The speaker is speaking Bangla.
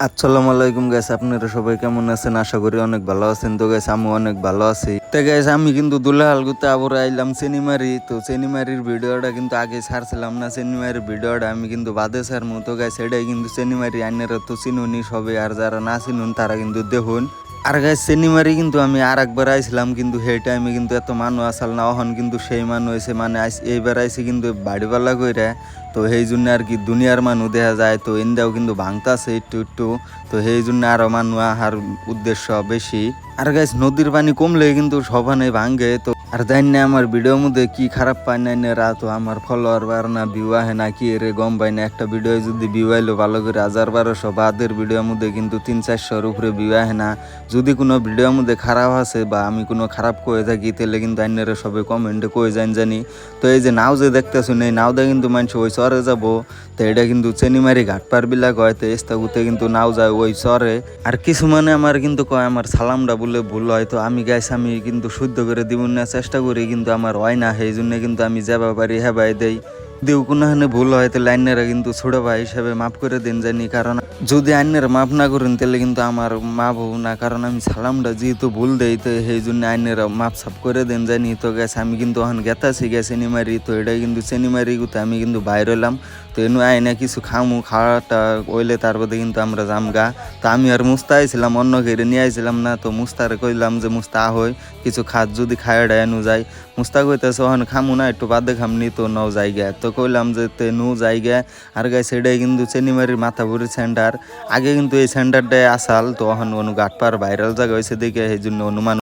আসসালামু আলাইকুম গাইস, আপনারা সবাই কেমন আছেন? আশা করি অনেক ভালো আছেন। তো গাইস আমি অনেক ভালো আছি। তো গাইস আমি কিন্তু দুলাহাল গুতে আবার আইলাম সেনিমারি। তো সেনিমারির ভিডিওটা কিন্তু আগে ছাড়ছিলাম না, সেনিমারির ভিডিওটা আমি কিন্তু বাদে ছাড়মু। তো গাইস এটাই কিন্তু সেনিমারি, আইনেরা তো চিনুনি সবে, আর যারা না চিনুন তারা কিন্তু দেখুন। আর গাইস সেনিমারি কিন্তু আমি আর একবার আইছিলাম, কিন্তু সেই টাইমে কিন্তু এত মানুষ আসাল না, এখন কিন্তু সেই মানুষ হয়েছে, মানে এইবার আইসি কিন্তু বাড়িওয়ালা কইরা। তো সেই জন্য আর কি দুনিয়ার মানুষ দেখা যায়, তো ইন্ডিয়াও কিন্তু ভাঙতাছে একটু একটু। তো সেই জন্য আরো মানুষ আহার উদ্দেশ্য বেশি। আর গাইস নদীর পানি কমলে কিন্তু সবানে ভাঙ্গে। তো আর জানি না আমার ভিডিওর মধ্যে কি খারাপ পায় নাই না, তো আমার ফলোয়ার বার না ভিউ আহে না কি রে গম পাই না। একটা ভিডিও যদি ভিউ আইলো ভালো করে 1000-1200, বাদের ভিডিওর মধ্যে কিন্তু 300-400-র উপরে ভিউ আহে না। যদি কোনো ভিডিওর মধ্যে খারাপ আছে বা আমি কোনো খারাপ কয়ে থাকি, তাহলে কিন্তু আইনারা সবাই কমেন্টে কয়ে জানি। তো এই যে নাও যে দেখতেছুন, এই নাওদা কিন্তু মানুষ ওই চরে যাব। তো এটা কিন্তু চেনিমারি ঘাটপার বিলাক হয়, তো এস্তাগুতে কিন্তু নাও যায় ওই চরে। আর কিছু মানে আমার কিন্তু কয় আমার সালামটা বলে ভুল হয়। তো আমি গাইস আমি কিন্তু শুদ্ধ করে দিব না চেষ্টা করি, কিন্তু আমার হয় না, সেই জন্য কিন্তু আমি যাবা পারি হেবাই দেই। দিও কোনোখানে ভুল হয় তাহলে আইনেরা কিন্তু ছোট ভাই হিসাবে মাফ করে দিন জানি, কারণ যদি আইনের মাফ না করেন তাহলে কিন্তু আমার মাফ হবো না, কারণ আমি সালামটা যেহেতু ভুল দেই, তো সেই জন্য আইনেরা মাফ সাফ করে দেন জানি। তো গেছে আমি কিন্তু এখন গেতাছি গেছে সেনিমারি। তো এটা কিন্তু সেনিমারি গুতে আমি কিন্তু বাইর হইলাম। তো এনু আইনা কিছু খাওয়াটা ওইলে তারপরে কিন্তু আমরা জামগা। তো আমি আর মুস্তা আইছিলাম, অন্য ঘেরে নিয়ে আইছিলাম না। তো মুস্তারে কইলাম যে মুস্তা হই কিছু খাত যদি খায় ডায়ানু যায়। মুস্তা কইতেছে ওখানে খামু না, একটু বাদে খামনি, তো নাও জায়গা। তো কইলাম যে তে নু জায়গা। আর গাই সেটাই কিন্তু চেনিমারির মাথাভুরি সেন্টার। আগে কিন্তু এই সেন্টারটাই আসাল, তো এখন অনু ঘাটপার ভাইরাল জায়গা হয়েছে দেখে সেই জন্য অনুমান